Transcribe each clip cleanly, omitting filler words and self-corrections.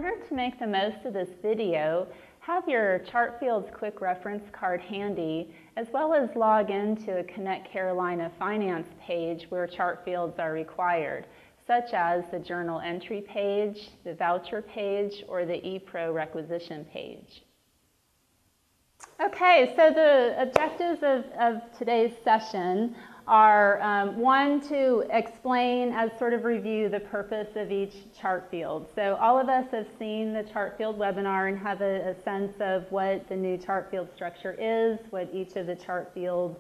order to make the most of this video, have your Chartfields Quick Reference Card handy, as well as log into a ConnectCarolina finance page where Chartfields are required, such as the journal entry page, the voucher page, or the ePro requisition page. Okay, so the objectives of today's session are one, to explain as sort of review the purpose of each chart field. So all of us have seen the Chartfield webinar and have a sense of what the new chart field structure is, what each of the chart fields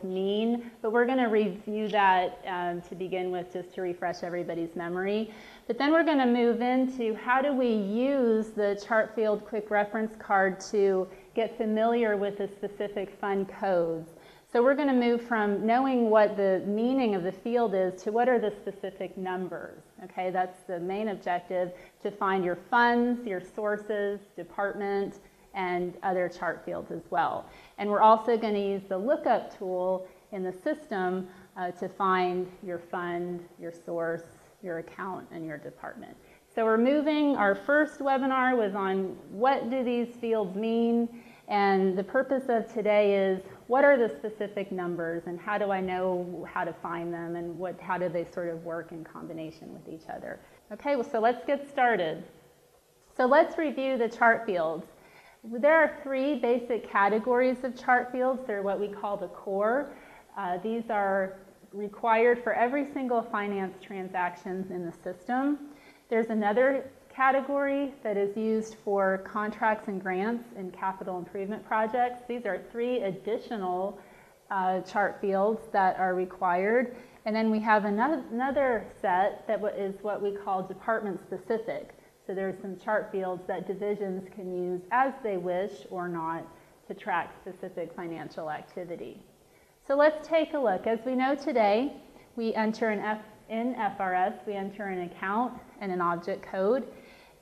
mean, but we're going to review that to begin with, just to refresh everybody's memory. But then we're going to move into how do we use the Chartfield Quick Reference Card to get familiar with the specific fund codes. So we're going to move from knowing what the meaning of the field is to what are the specific numbers. Okay, that's the main objective, to find your funds, your sources, department, and other chart fields as well. And we're also going to use the lookup tool in the system to find your fund, your source, your account, and your department. So we're moving, our first webinar was on what do these fields mean, and the purpose of today is what are the specific numbers and how do I know how to find them, and how do they sort of work in combination with each other. Okay, well, so let's get started. So let's review the chart fields. There are three basic categories of chart fields. They're what we call the core. These are required for every single finance transactions in the system. There's another category that is used for contracts and grants and capital improvement projects. These are three additional chart fields that are required. And then we have another set that is what we call department specific. So there's some chart fields that divisions can use as they wish or not to track specific financial activity. So let's take a look. As we know today, we enter in FRS, we enter an account and an object code.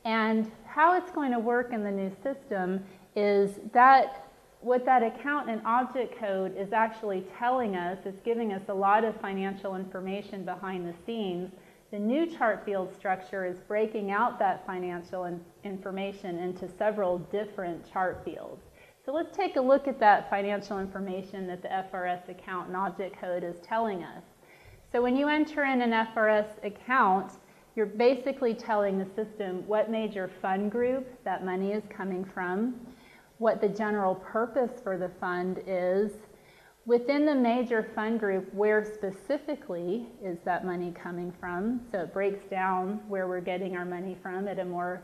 And how it's going to work in the new system is that what that account and object code is actually telling us, it's giving us a lot of financial information behind the scenes. The new chart field structure is breaking out that financial information into several different chart fields. So let's take a look at that financial information that the FRS account and object code is telling us. So when you enter in an FRS account, you're basically telling the system what major fund group that money is coming from, what the general purpose for the fund is, within the major fund group, where specifically is that money coming from. So it breaks down where we're getting our money from at a more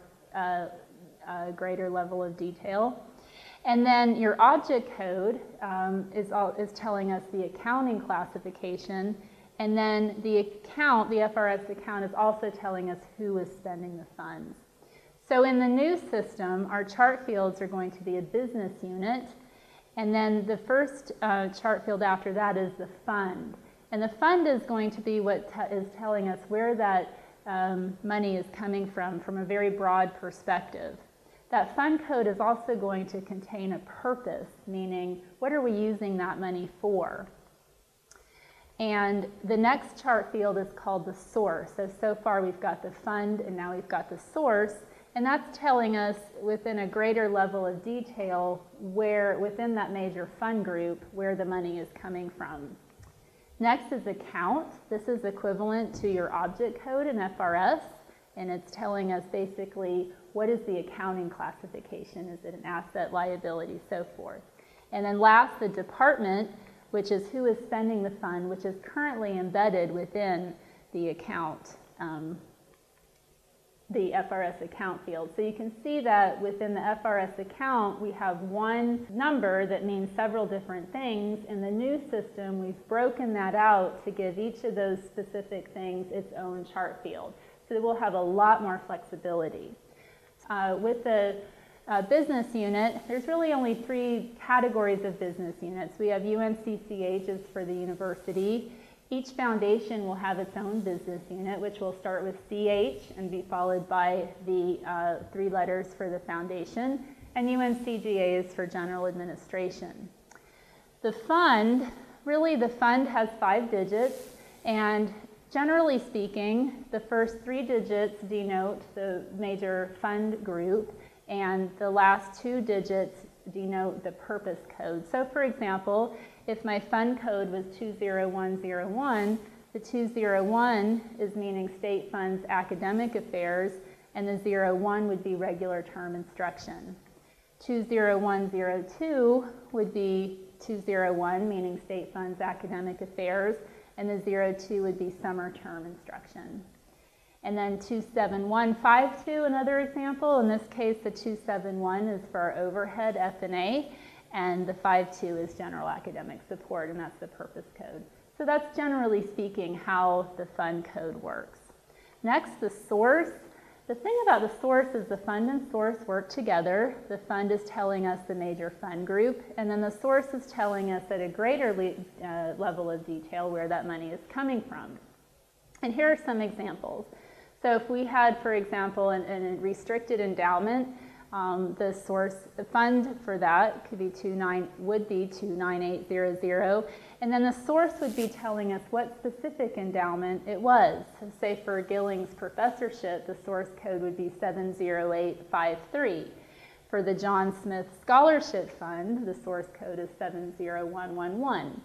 greater level of detail. And then your object code is telling us the accounting classification. And then the account, the FRS account, is also telling us who is spending the funds. So in the new system, our chart fields are going to be a business unit. And then the first chart field after that is the fund. And the fund is going to be what is telling us where that money is coming from a very broad perspective. That fund code is also going to contain a purpose, meaning what are we using that money for? And the next chart field is called the source. So far we've got the fund and now we've got the source. And that's telling us within a greater level of detail where within that major fund group where the money is coming from. Next is account. This is equivalent to your object code in FRS, and it's telling us basically what is the accounting classification. Is it an asset, liability, so forth. And then last, the department, which is who is spending the fund, which is currently embedded within the account, the FRS account field. So you can see that within the FRS account, we have one number that means several different things. In the new system, we've broken that out to give each of those specific things its own chart field. So we'll have a lot more flexibility. With the business unit, there's really only three categories of business units. We have UNCCHs for the university. Each foundation will have its own business unit, which will start with CH and be followed by the three letters for the foundation, and UNCGA is for general administration. The fund, really the fund has 5 digits, and Generally speaking, the first 3 digits denote the major fund group, and the last 2 digits denote the purpose code. So for example, if my fund code was 20101, the 201 is meaning state funds academic affairs, and the 01 would be regular term instruction. 20102 would be 201, meaning state funds academic affairs, and the 02 would be summer term instruction. And then 27152, another example. In this case, the 271 is for our overhead F&A, and the 52 is general academic support, and that's the purpose code. So that's generally speaking how the fund code works. Next, the source. The thing about the source is the fund and source work together. The fund is telling us the major fund group, and then the source is telling us at a greater level of detail where that money is coming from. And here are some examples. So if we had, for example, a restricted endowment, the source, the fund for that would be 29800, and then the source would be telling us what specific endowment it was. So say for Gilling's professorship, the source code would be 70853. For the John Smith Scholarship Fund, the source code is 70111.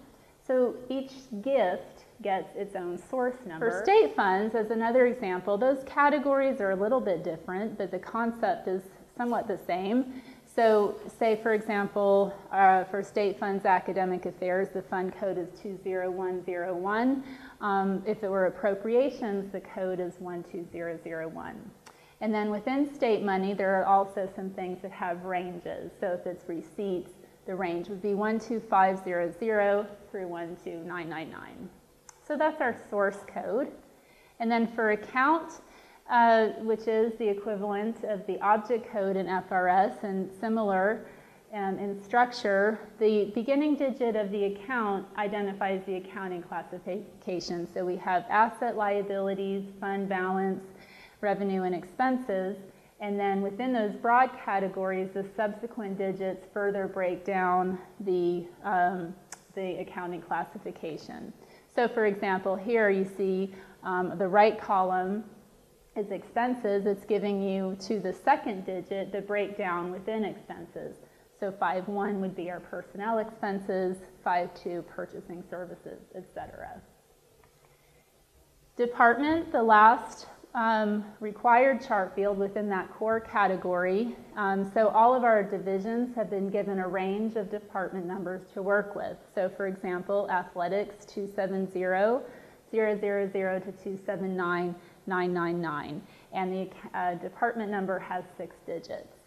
So each gift gets its own source number. For state funds, as another example, those categories are a little bit different, but the concept is somewhat the same. So say, for example, for state funds academic affairs, the fund code is 20101. If it were appropriations, the code is 12001. And then within state money, there are also some things that have ranges. So if it's receipts, the range would be 12500 through 12999. So that's our source code. And then for account, which is the equivalent of the object code in FRS and similar in structure, the beginning digit of the account identifies the accounting classification. So we have asset, liabilities, fund balance, revenue, and expenses. And then within those broad categories, the subsequent digits further break down the accounting classification. So for example, here you see the right column is expenses. It's giving you to the second digit the breakdown within expenses. So 51 would be our personnel expenses, 52 purchasing services, etc. Department, the last required chart field within that core category. So all of our divisions have been given a range of department numbers to work with. So for example, athletics 270,000 to 279,999, and the department number has 6 digits.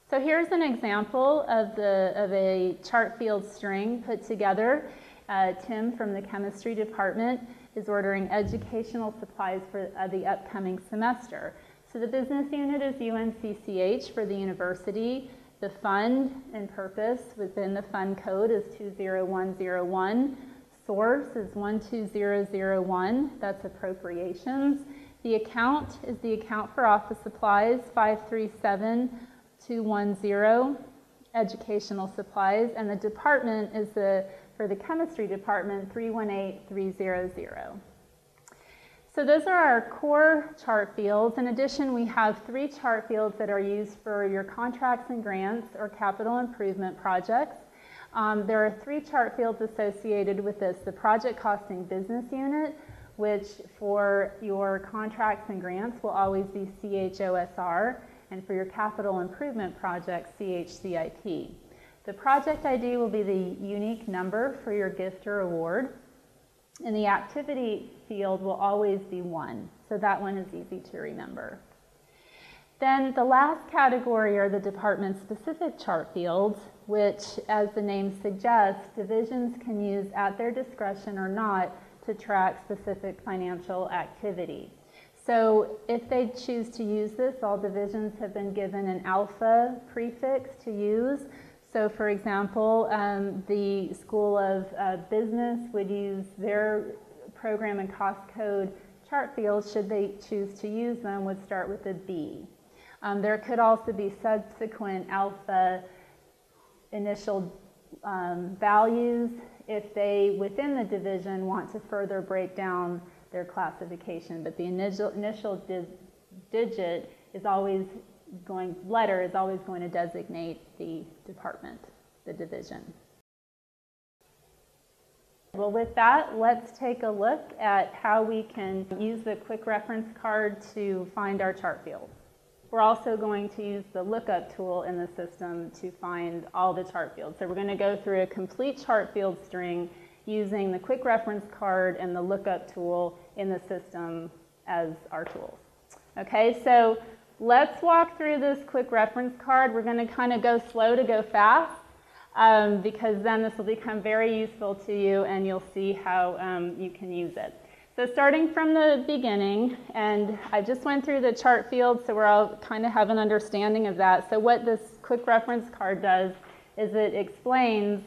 So here's an example of a Chartfield string put together. Tim from the chemistry department is ordering educational supplies for the upcoming semester. So the business unit is UNCCH for the university. The fund and purpose within the fund code is 20101. Source is 12001. That's appropriations. The account is the account for office supplies, 537210, educational supplies, and the department is for the chemistry department, 318300. So those are our core chart fields. In addition, we have 3 chart fields that are used for your contracts and grants or capital improvement projects. There are 3 chart fields associated with this. The project costing business unit, which for your contracts and grants will always be CHOSR, and for your capital improvement projects, CHCIP. The project ID will be the unique number for your gift or award, and the activity field will always be 1, so that one is easy to remember. Then the last category are the department-specific chart fields, which, as the name suggests, divisions can use at their discretion or not to track specific financial activity. So if they choose to use this, all divisions have been given an alpha prefix to use. So for example, the School of Business would use their program and cost code chart fields, should they choose to use them, would start with a B. There could also be subsequent alpha initial values if they, within the division, want to further break down their classification, but the initial digit is always letter is always going to designate the department, the division. Well, with that, let's take a look at how we can use the quick reference card to find our chart fields. We're also going to use the lookup tool in the system to find all the chart fields. So we're going to go through a complete chart field string using the quick reference card and the lookup tool in the system as our tools. Okay, so let's walk through this quick reference card. We're going to kind of go slow to go fast because then this will become very useful to you and you'll see how you can use it. So starting from the beginning, and I just went through the chart field so we're all kind of have an understanding of that. So what this quick reference card does is it explains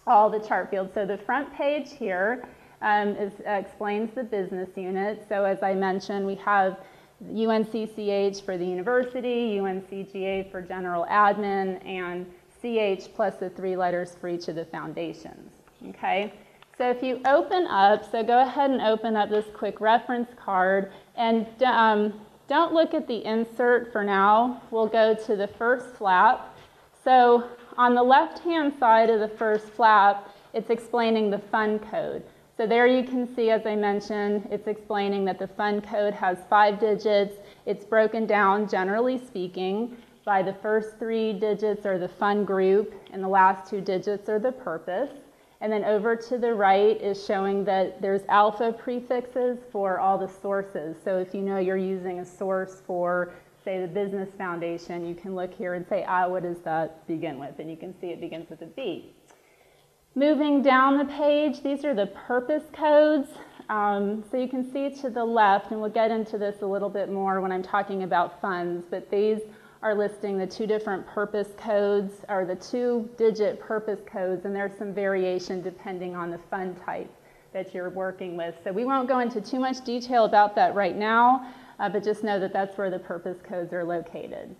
all the chart fields. So the front page here explains the business unit. So as I mentioned, we have UNCCH for the university, UNCGA for general admin, and CH plus the 3 letters for each of the foundations. Okay, so if you open up, so go ahead and open up this quick reference card, and don't look at the insert for now. We'll go to the first flap. So on the left-hand side of the first flap, it's explaining the fund code. So there you can see, as I mentioned, it's explaining that the fund code has 5 digits. It's broken down, generally speaking, by the first 3 digits are the fund group, and the last 2 digits are the purpose. And then over to the right is showing that there's alpha prefixes for all the sources. So if you know you're using a source for, say, the business foundation, you can look here and say, what does that begin with? And you can see it begins with a B. Moving down the page, these are the purpose codes. So you can see to the left, and we'll get into this a little bit more when I'm talking about funds, but these are listing the 2 different purpose codes, or the 2-digit purpose codes, and there's some variation depending on the fund type that you're working with. So we won't go into too much detail about that right now, but just know that that's where the purpose codes are located.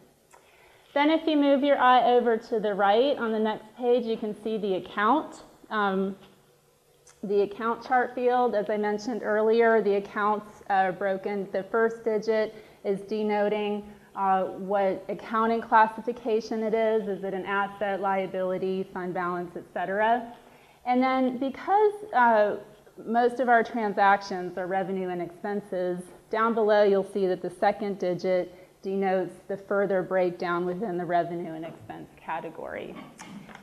Then if you move your eye over to the right on the next page, you can see the account. The account chart field, as I mentioned earlier, the accounts are broken. The first digit is denoting what accounting classification it is. Is it an asset, liability, fund balance, etc.? And then because most of our transactions are revenue and expenses, down below you'll see that the second digit denotes the further breakdown within the revenue and expense category.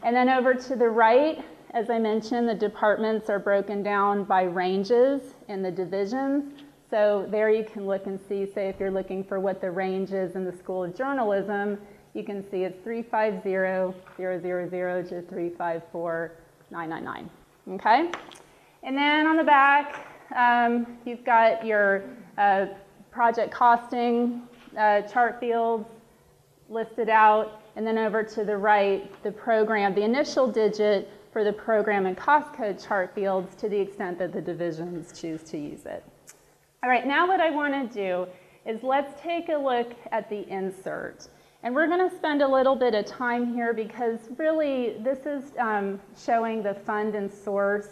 And then over to the right, as I mentioned, the departments are broken down by ranges in the divisions. So there you can look and see, say if you're looking for what the range is in the School of Journalism, you can see it's 350,000 to 354,999. Okay? And then on the back, you've got your project costing chart fields listed out, and then over to the right, the program, the initial digit for the program and cost code chart fields to the extent that the divisions choose to use it. All right, now what I want to do is let's take a look at the insert. And we're going to spend a little bit of time here because really this is showing the fund and source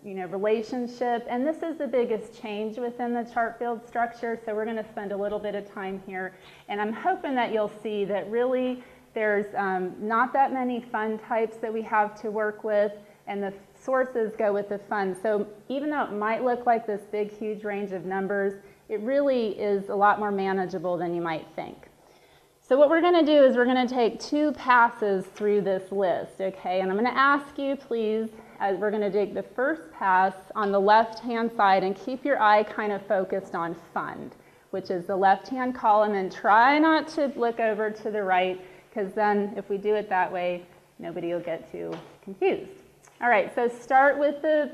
relationship. And this is the biggest change within the chart field structure. So we're going to spend a little bit of time here. And I'm hoping that you'll see that really there's not that many fund types that we have to work with. And the sources go with the fund. So even though it might look like this big, huge range of numbers, it really is a lot more manageable than you might think. So what we're going to do is we're going to take 2 passes through this list, okay? And I'm going to ask you, please, as we're going to take the first pass on the left-hand side and keep your eye kind of focused on fund, which is the left-hand column, and try not to look over to the right, because then if we do it that way, nobody will get too confused. All right, so start with the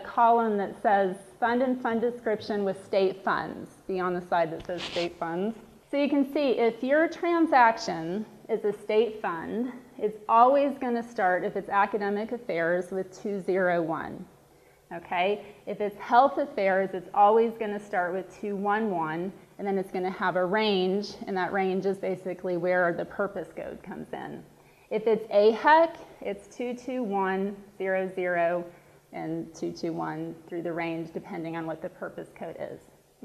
column that says fund and fund description with state funds. Be on the side that says state funds. So you can see if your transaction is a state fund, it's always going to start, if it's academic affairs, with 201. Okay? If it's health affairs, it's always going to start with 211, and then it's going to have a range, and that range is basically where the purpose code comes in. If it's AHEC, it's 22100, and 221 through the range, depending on what the purpose code is.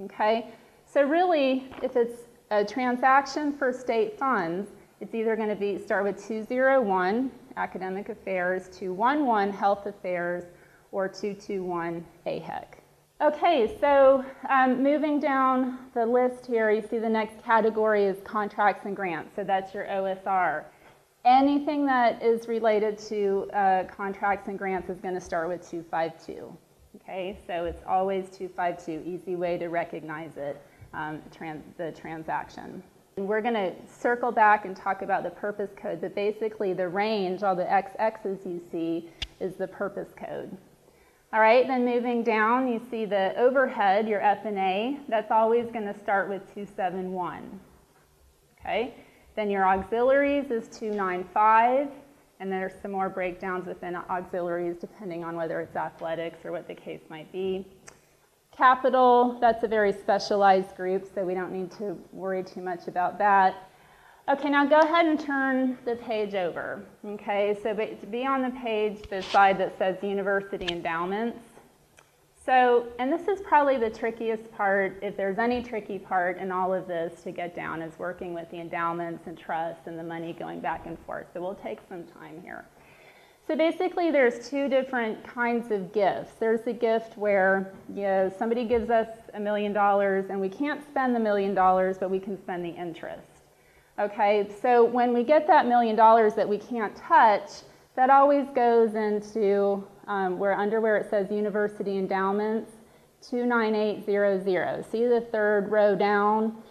Okay? So really, if it's a transaction for state funds, it's either going to start with 201, academic affairs, 211, health affairs, or 221, AHEC. Okay, so moving down the list here, you see the next category is contracts and grants. So that's your OSR. Anything that is related to contracts and grants is going to start with 252. Okay, so it's always 252, easy way to recognize it, the transaction. And we're going to circle back and talk about the purpose code, but basically the range, all the XXs you see, is the purpose code. All right, then moving down, you see the overhead, your F&A, that's always going to start with 271. Okay, then your auxiliaries is 295, and there's some more breakdowns within auxiliaries depending on whether it's athletics or what the case might be. Capital, that's a very specialized group, so we don't need to worry too much about that. Okay, now go ahead and turn the page over. Okay, so to be on the page, the side that says university endowments. So, and this is probably the trickiest part, if there's any tricky part in all of this to get down, is working with the endowments and trusts and the money going back and forth. So we'll take some time here. So basically there's two different kinds of gifts. There's a gift where somebody gives us $1 million and we can't spend the $1 million, but we can spend the interest. Okay, so when we get that $1 million that we can't touch, that always goes into where it says university endowments, 29800. See the third row down?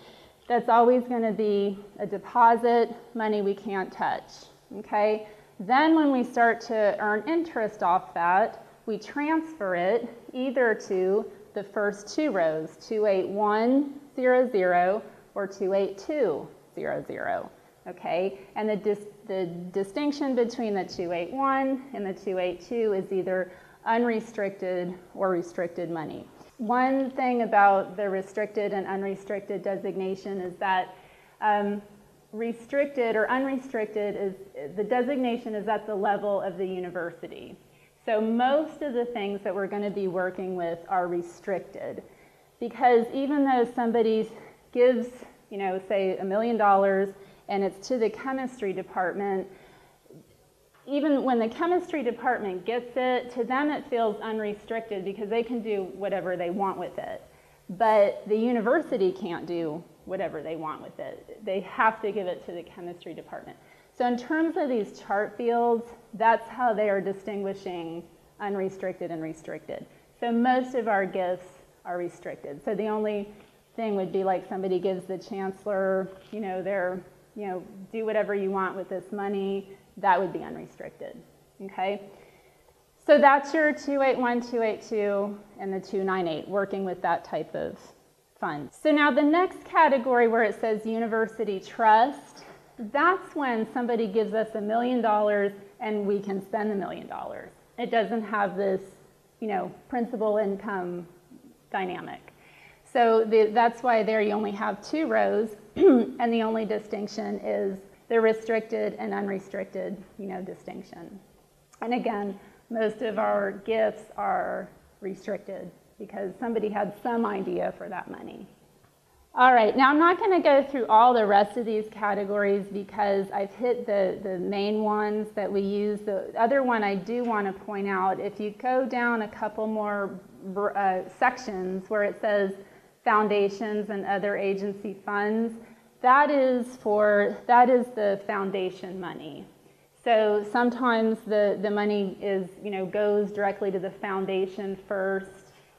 That's always going to be a deposit, money we can't touch. Okay, then when we start to earn interest off that, we transfer it either to the first two rows, 28100 or 28200. Okay, and the distinction between the 281 and the 282 is either unrestricted or restricted money. One thing about the restricted and unrestricted designation is that restricted or unrestricted is the designation is at the level of the university. So most of the things that we're going to be working with are restricted, because even though somebody gives, say $1 million and it's to the chemistry department, even when the chemistry department gets it, to them it feels unrestricted because they can do whatever they want with it. But the university can't do whatever they want with it. They have to give it to the chemistry department. So in terms of these chart fields, that's how they are distinguishing unrestricted and restricted. So most of our gifts are restricted. So the only thing would be like somebody gives the chancellor, do whatever you want with this money, that would be unrestricted, okay? So that's your 281, 282, and the 298, working with that type of fund. So now the next category where it says university trust, that's when somebody gives us $1 million and we can spend the $1 million. It doesn't have this, principal income dynamic. So that's why there you only have two rows, and the only distinction is the restricted and unrestricted, distinction. And again, most of our gifts are restricted because somebody had some idea for that money. All right, now I'm not going to go through all the rest of these categories because I've hit the main ones that we use. The other one I do want to point out, if you go down a couple more sections where it says foundations and other agency funds, that is the foundation money. So sometimes the money goes directly to the foundation first,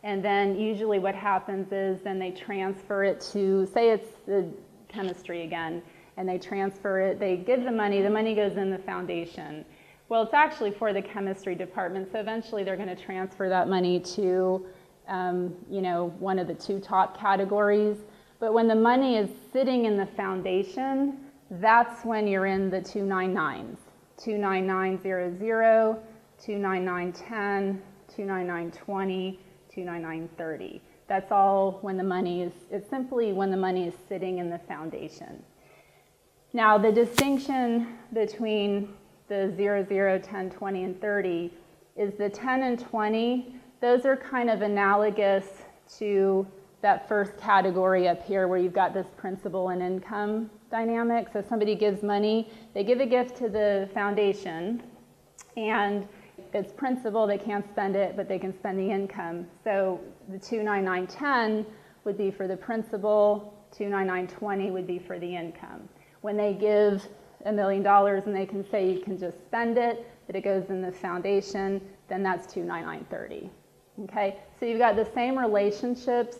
and then usually what happens is then they transfer it to, say it's the chemistry again, and they transfer it, they give the money goes in the foundation. Well, it's actually for the chemistry department, so eventually they're going to transfer that money to one of the two top categories. But when the money is sitting in the foundation, that's when you're in the 299s. 29900, 29910, 29920, 29930. That's all when the money is, it's simply when the money is sitting in the foundation. Now the distinction between the 00, 10, 20, and 30 is the 10 and 20. Those are kind of analogous to that first category up here where you've got this principal and income dynamic. So somebody gives money, they give a gift to the foundation, and it's principal, they can't spend it, but they can spend the income. So the 29910 would be for the principal, 29920 would be for the income. When they give $1 million and they can say you can just spend it, but it goes in the foundation, then that's 29930. Okay, so you've got the same relationships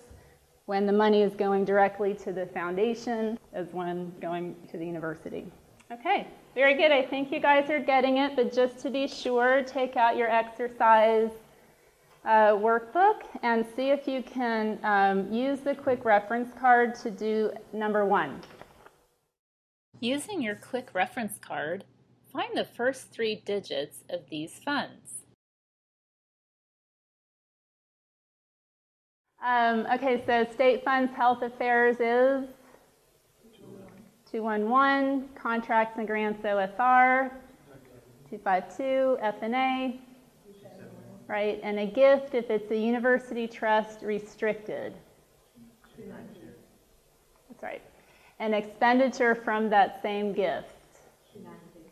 when the money is going directly to the foundation as when going to the university. Okay, very good. I think you guys are getting it, but just to be sure, take out your exercise workbook and see if you can use the quick reference card to do number 1. Using your quick reference card, find the first 3 digits of these funds. Okay, so state funds health affairs is 211, contracts and grants OSR 252, F&A, right? And a gift if it's a university trust restricted. That's right. An expenditure from that same gift.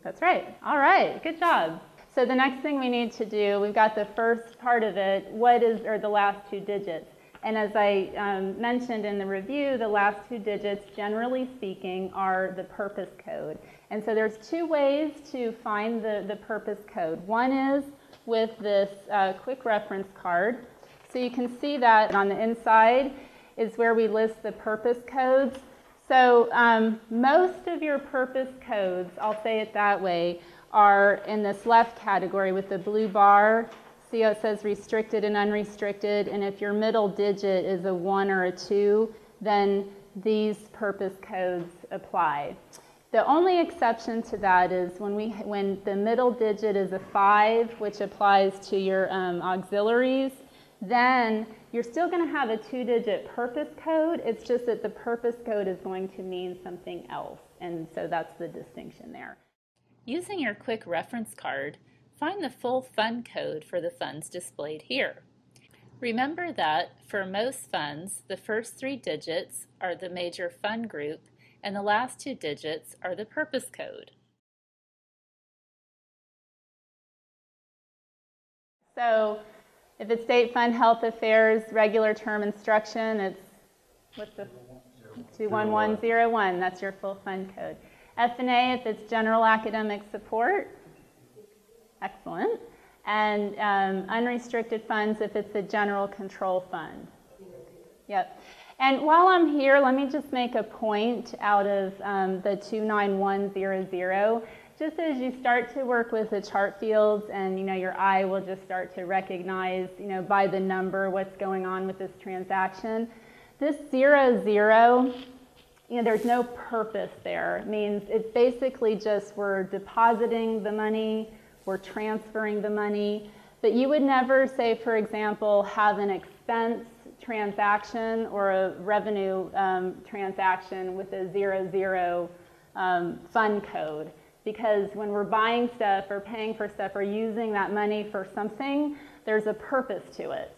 That's right. All right, good job. So the next thing we need to do, we've got the first part of it, or the last 2 digits. And as I mentioned in the review, the last 2 digits, generally speaking, are the purpose code. And so there's 2 ways to find the purpose code. One is with this quick reference card. So you can see that on the inside is where we list the purpose codes. So most of your purpose codes, I'll say it that way, are in this left category with the blue bar. See how it says restricted and unrestricted, and if your middle digit is a 1 or a 2, then these purpose codes apply. The only exception to that is when the middle digit is a 5, which applies to your auxiliaries, then you're still going to have a 2-digit purpose code. It's just that the purpose code is going to mean something else, and so that's the distinction there. Using your quick reference card, find the full fund code for the funds displayed here. Remember that for most funds, the first 3 digits are the major fund group and the last 2 digits are the purpose code. So if it's state fund health affairs, regular term instruction, it's what's the 21101, that's your full fund code. F&A if it's general academic support. Excellent. And unrestricted funds if it's a general control fund. Yep. And while I'm here, let me just make a point out of the 29100. Just as you start to work with the Chartfields and your eye will just start to recognize by the number what's going on with this transaction. This 00, there's no purpose there. It means it's basically just we're depositing the money, we're transferring the money, but you would never say, for example, have an expense transaction or a revenue transaction with a 00 fund code, because when we're buying stuff or paying for stuff or using that money for something, there's a purpose to it.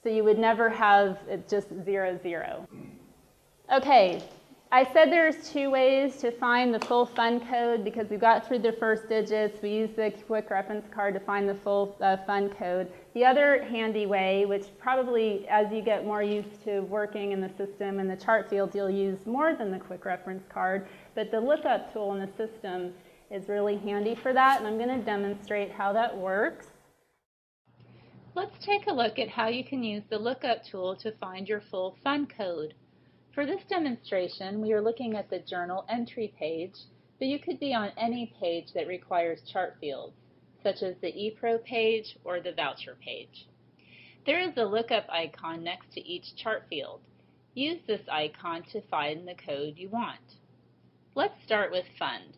So you would never have it just 00. Okay. I said there's 2 ways to find the full fund code because we got through the first digits. We used the quick reference card to find the full fund code. The other handy way, which probably as you get more used to working in the system and the Chartfield, you'll use more than the quick reference card, but the lookup tool in the system is really handy for that, and I'm going to demonstrate how that works. Let's take a look at how you can use the lookup tool to find your full fund code. For this demonstration, we are looking at the journal entry page, but you could be on any page that requires chart fields, such as the ePro page or the voucher page. There is a lookup icon next to each chart field. Use this icon to find the code you want. Let's start with fund.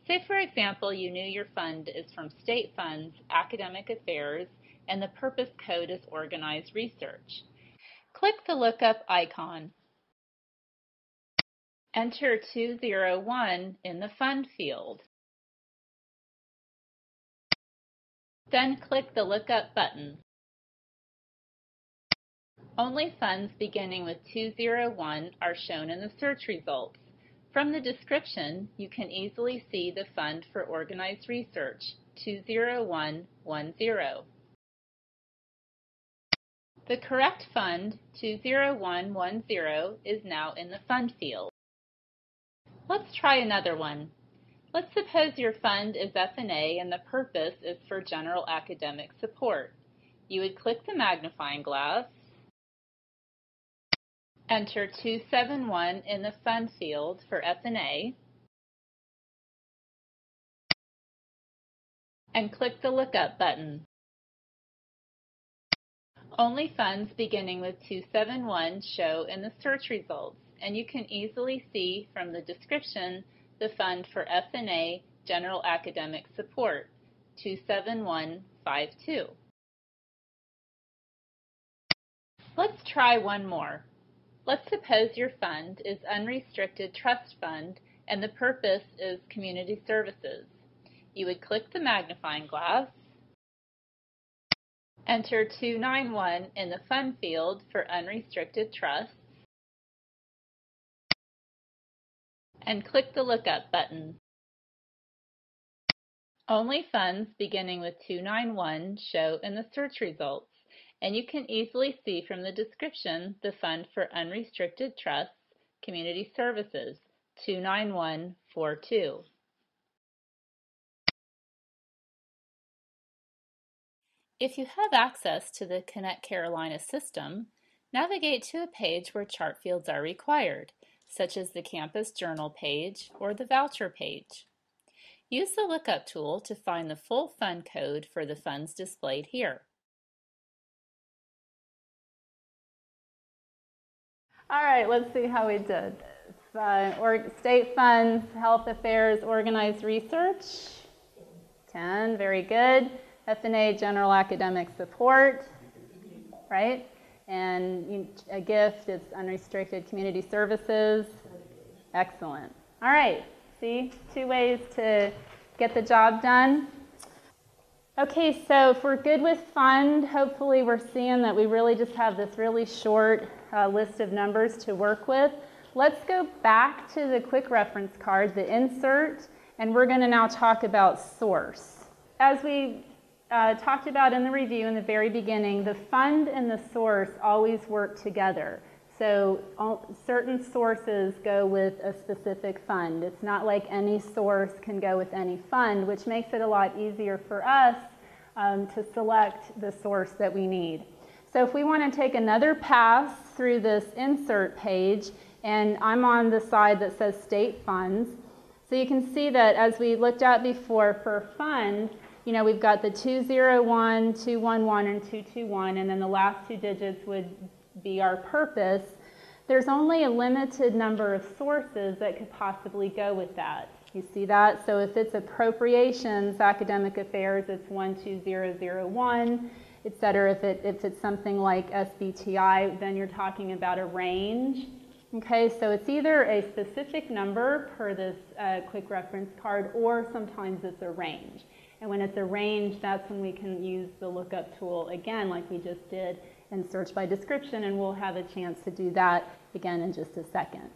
Say, for example, you knew your fund is from state funds, academic affairs, and the purpose code is organized research. Click the lookup icon. Enter 201 in the fund field. Then click the Lookup button. Only funds beginning with 201 are shown in the search results. From the description, you can easily see the fund for organized research, 20110. The correct fund, 20110, is now in the fund field. Let's try another one. Let's suppose your fund is F&A and the purpose is for general academic support. You would click the magnifying glass, enter 271 in the fund field for F&A, and click the Lookup button. Only funds beginning with 271 show in the search results, and you can easily see from the description the fund for F&A General Academic Support, 27152. Let's try one more. Let's suppose your fund is Unrestricted Trust Fund and the purpose is community services. You would click the magnifying glass, enter 291 in the fund field for Unrestricted Trusts, and click the Lookup button. Only funds beginning with 291 show in the search results, and you can easily see from the description the fund for Unrestricted Trusts, Community Services, 29142. If you have access to the ConnectCarolina system, navigate to a page where chart fields are required, such as the Campus Journal page or the Voucher page. Use the lookup tool to find the full fund code for the funds displayed here. All right, let's see how we did. State funds, health affairs, organized research, 10, very good. F&A, general academic support, right? And a gift, it's unrestricted community services, excellent. All right, see, 2 ways to get the job done. Okay, so if we're good with fund, hopefully we're seeing that we really just have this really short list of numbers to work with. Let's go back to the quick reference card, the insert, and we're going to now talk about source. As we talked about in the review in the very beginning, the fund and the source always work together. So certain sources go with a specific fund. It's not like any source can go with any fund, which makes it a lot easier for us to select the source that we need. So if we want to take another pass through this insert page, and I'm on the side that says state funds, so you can see that as we looked at before for fund, you know, we've got the 201, 211, and 221, and then the last 2 digits would be our purpose. There's only a limited number of sources that could possibly go with that. You see that? So if it's appropriations, academic affairs, it's 12001, etc. If it's something like SBTI, then you're talking about a range. Okay, so it's either a specific number per this quick reference card, or sometimes it's a range. And when it's a range, that's when we can use the lookup tool again, like we just did, and search by description, and we'll have a chance to do that again in just a second.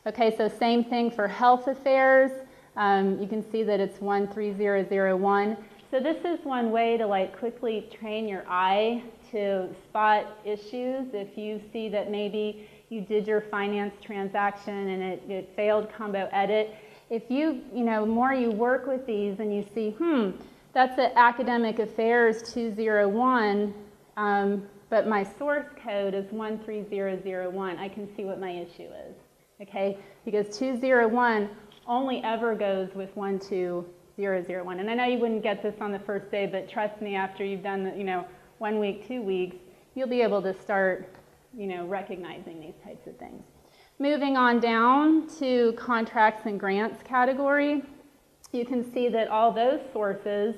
Okay, so same thing for health affairs. You can see that it's 13001. So this is one way to quickly train your eye to spot issues. If you see that maybe you did your finance transaction and it failed combo edit, if you more you work with these and you see, that's an academic affairs 201, but my source code is 13001, I can see what my issue is, okay? Because 201 only ever goes with 12001. And I know you wouldn't get this on the first day, but trust me, after you've done the, 1 week, 2 weeks, you'll be able to start, recognizing these types of things. Moving on down to contracts and grants category, you can see that all those sources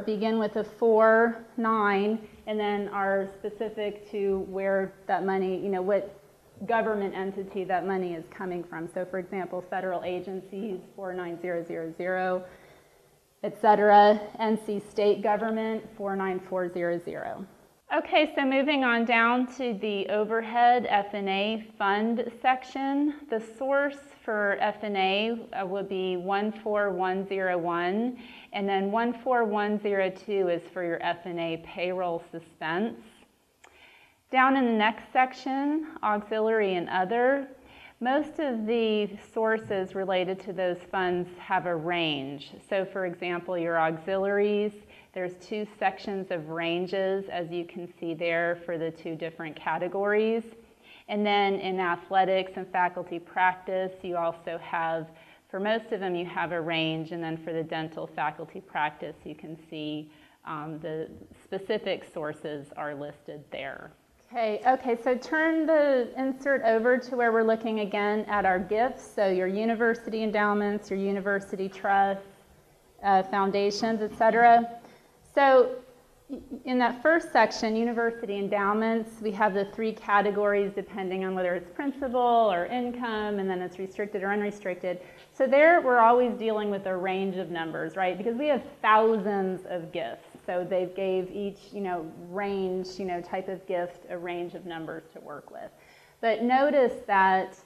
begin with a 4, 9, and then are specific to where that money, what government entity that money is coming from. So for example, federal agencies, 49000, etc. NC State Government 49400. Okay, so moving on down to the overhead F&A fund section. The source for F&A would be 14101, and then 14102 is for your F&A payroll suspense. Down in the next section, auxiliary and other, most of the sources related to those funds have a range. So for example, your auxiliaries, there's two sections of ranges, as you can see there, for the two different categories. And then in athletics and faculty practice, you also have, for most of them, you have a range. And then for the dental faculty practice, you can see the specific sources are listed there. Okay, so turn the insert over to where we're looking again at our gifts. So your university endowments, your university trusts, foundations, etc. So in that first section, university endowments, we have the three categories depending on whether it's principal or income, and then it's restricted or unrestricted. So there we're always dealing with a range of numbers, right? Because we have thousands of gifts. So they gave each, range, type of gift a range of numbers to work with. But notice that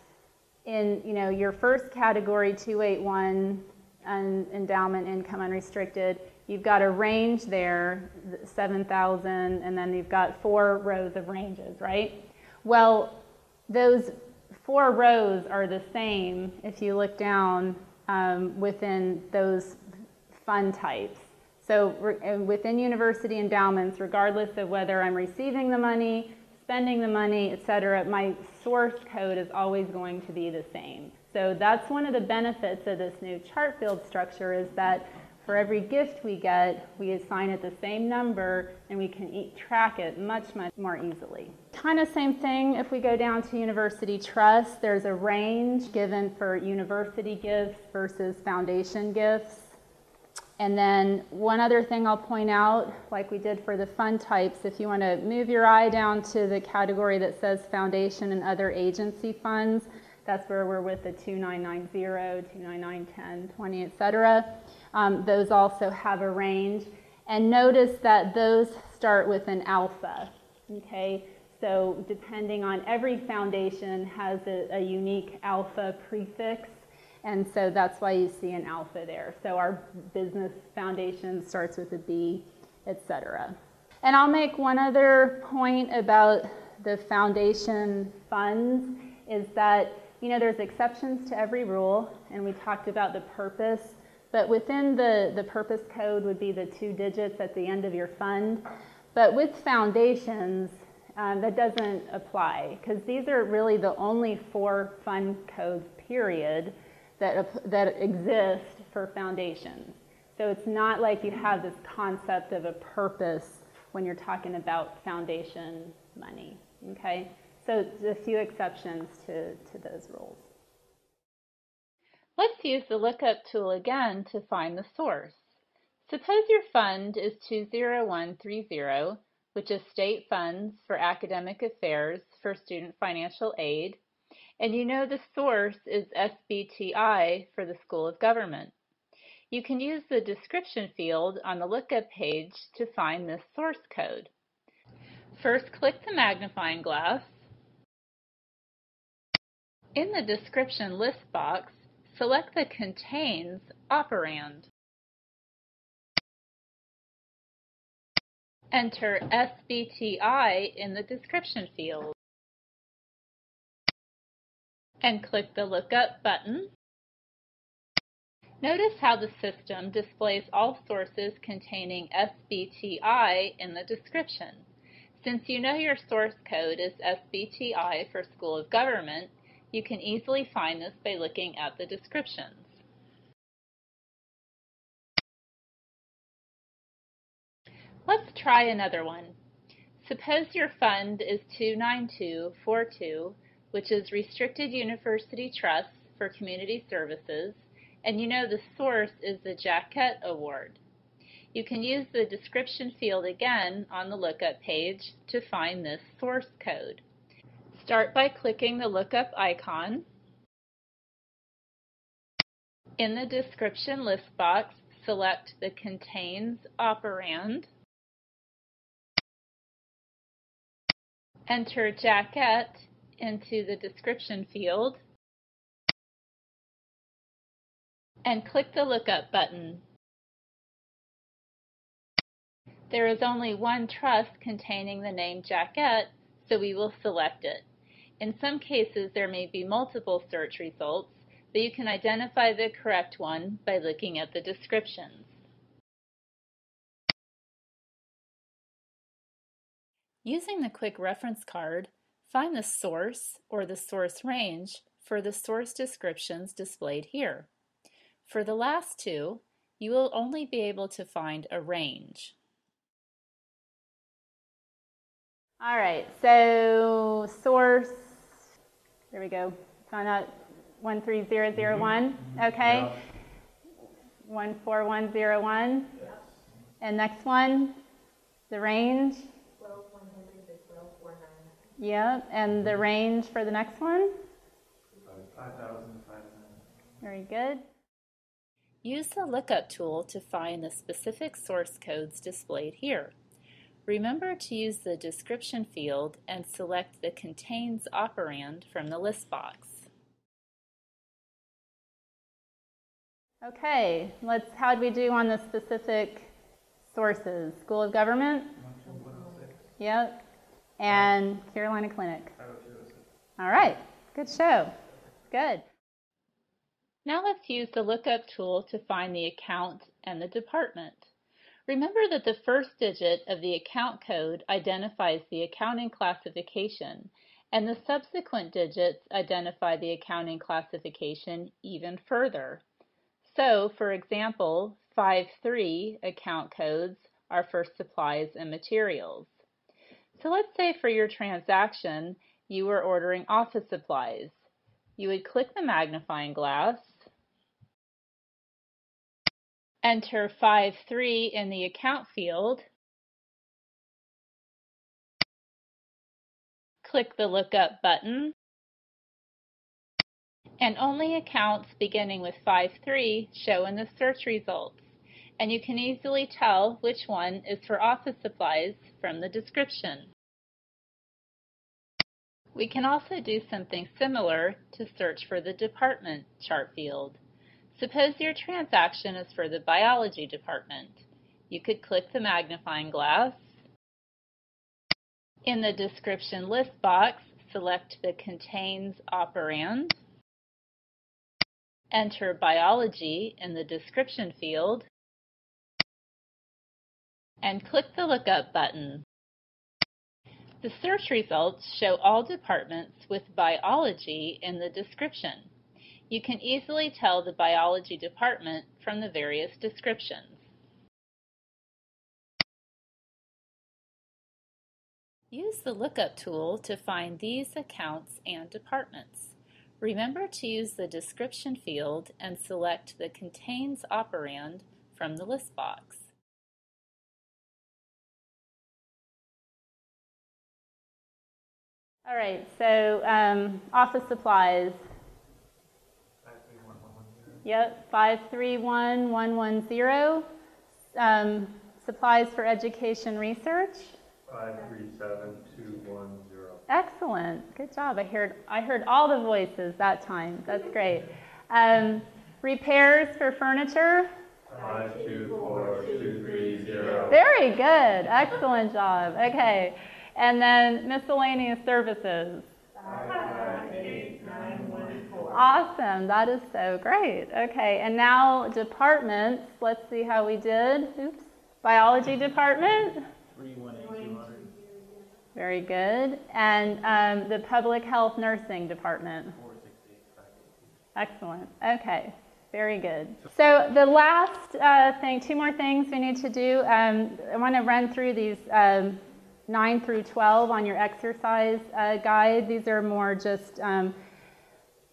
in, your first category, 281, endowment, income, unrestricted, you've got a range there, 7,000, and then you've got 4 rows of ranges, right? Well, those 4 rows are the same if you look down within those fund types. So within university endowments, regardless of whether I'm receiving the money, spending the money, etc., my source code is always going to be the same. So that's one of the benefits of this new Chartfield structure, is that for every gift we get, we assign it the same number, and we can track it much, much more easily. Kind of same thing if we go down to university trust. There's a range given for university gifts versus foundation gifts. And then one other thing I'll point out, like we did for the fund types, if you want to move your eye down to the category that says foundation and other agency funds, that's where we're with the 2990, 29910, 20, etc. Those also have a range. And notice that those start with an alpha, okay? So depending on, every foundation has a unique alpha prefix. And so that's why you see an alpha there. So our business foundation starts with a B, etc. And I'll make one other point about the foundation funds, is that, there's exceptions to every rule, and we talked about the purpose, but within the purpose code would be the 2 digits at the end of your fund. But with foundations, that doesn't apply, because these are really the only 4 fund codes, period, that exist for foundations. So it's not like you have this concept of a purpose when you're talking about foundation money, okay? So a few exceptions to those rules. Let's use the lookup tool again to find the source. Suppose your fund is 20130, which is state funds for academic affairs for student financial aid, and the source is SBTI for the School of Government. You can use the description field on the lookup page to find this source code. First, click the magnifying glass. In the description list box, select the Contains operand. Enter SBTI in the description field, and click the Lookup button. Notice how the system displays all sources containing SBTI in the description. Since your source code is SBTI for School of Government, you can easily find this by looking at the descriptions. Let's try another one. Suppose your fund is 29242, which is Restricted University Trusts for Community Services, and the source is the Jaquette Award. You can use the description field again on the lookup page to find this source code. Start by clicking the lookup icon. In the description list box, select the Contains operand, enter jacket into the description field, and click the Lookup button. There is only one trust containing the name jacket, so we will select it. In some cases, there may be multiple search results, but you can identify the correct one by looking at the descriptions. Using the Quick Reference Card, find the source or the source range for the source descriptions displayed here. For the last two, you will only be able to find a range. All right, so source, there we go, found out 13001, okay? Yeah. 14101, and next one, the range? 12100 to 1249. Yep, and the range for the next one? 5,500. Very good. Use the lookup tool to find the specific source codes displayed here. Remember to use the description field and select the Contains operand from the list box. Okay, how'd we do on the specific sources? School of Government? 106. Yep. And Carolina Clinic. 50206. All right, good show. Good. Now let's use the lookup tool to find the account and the department. Remember that the first digit of the account code identifies the accounting classification, and the subsequent digits identify the accounting classification even further. So, for example, 53 account codes are for supplies and materials. So let's say for your transaction, you were ordering office supplies. You would click the magnifying glass, enter 53 in the account field, click the Lookup button, and only accounts beginning with 53 show in the search results. And you can easily tell which one is for office supplies from the description. We can also do something similar to search for the department chart field. Suppose your transaction is for the biology department. You could click the magnifying glass. In the description list box, select the Contains operand, enter biology in the description field, and click the Lookup button. The search results show all departments with biology in the description. You can easily tell the biology department from the various descriptions. Use the lookup tool to find these accounts and departments. Remember to use the description field and select the Contains operand from the list box. All right, so office supplies. 53110. Yep, 531110. Supplies for education research. 537210. Excellent, good job. I heard all the voices that time. That's great. Repairs for furniture. 524230. Very good, excellent job. Okay, and then miscellaneous services. 5589114. Awesome, that is so great. Okay, and now departments. Let's see how we did. Oops, biology department. 318200. Very good. And the public health nursing department. 468582. Excellent. Okay. Very good. So the last thing, two more things we need to do. I want to run through these 9 through 12 on your exercise guide. These are more just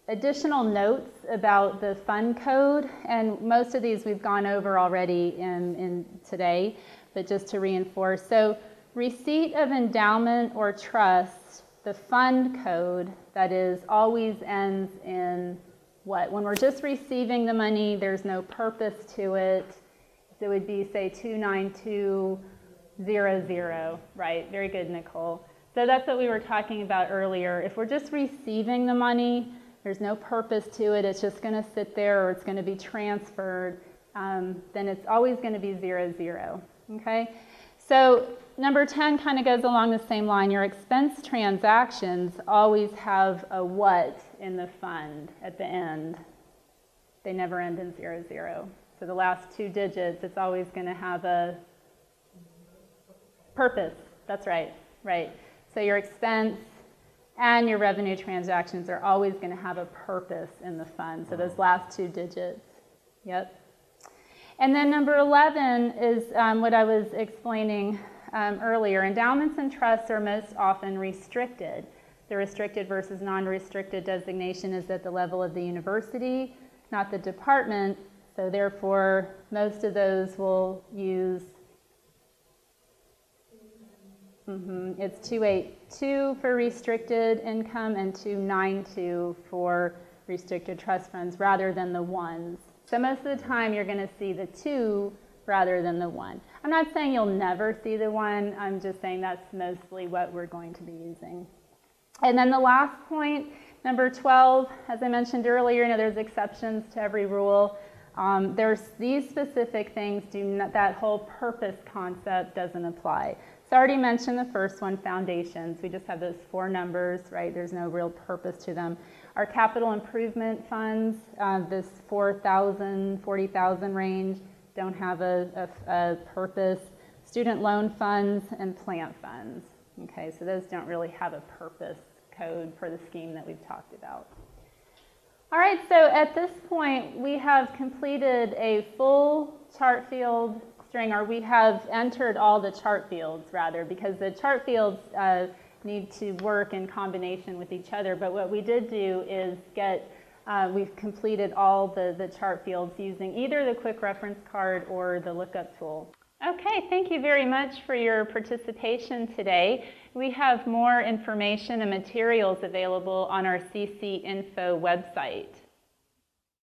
additional notes about the fund code, and most of these we've gone over already in today, but just to reinforce. So receipt of endowment or trust, the fund code, that is, always ends in what? When we're just receiving the money, there's no purpose to it. So it would be, say, 29200, right? Very good, Nicole. So that's what we were talking about earlier. If we're just receiving the money, there's no purpose to it, it's just going to sit there or it's going to be transferred, then it's always going to be 00, okay? So number 10 kind of goes along the same line. Your expense transactions always have a what in the fund at the end. They never end in 00. So the last 2 digits, it's always going to have a purpose. That's right, right. So your expense and your revenue transactions are always going to have a purpose in the fund. So those last 2 digits. Yep. And then number 11 is what I was explaining earlier. Endowments and trusts are most often restricted. The restricted versus non-restricted designation is at the level of the university, not the department. So therefore, most of those will use, it's 282 for restricted income and 292 for restricted trust funds rather than the ones. So most of the time you're going to see the 2 rather than the 1. I'm not saying you'll never see the 1, I'm just saying that's mostly what we're going to be using. And then the last point, number 12, as I mentioned earlier, there's exceptions to every rule. There's these specific things, that whole purpose concept doesn't apply. So I already mentioned the first one, foundations. We just have those 4 numbers, right? There's no real purpose to them. Our capital improvement funds, this 4,000, 40,000 range, don't have a purpose. Student loan funds and plant funds. Okay, so those don't really have a purpose code for the scheme that we've talked about. All right, so at this point, we have completed a full Chartfield string, or we have entered all the Chartfields, rather, because the Chartfields need to work in combination with each other. But what we did do is we've completed all the Chartfields using either the Quick Reference Card or the lookup tool. Okay, thank you very much for your participation today. We have more information and materials available on our CC Info website.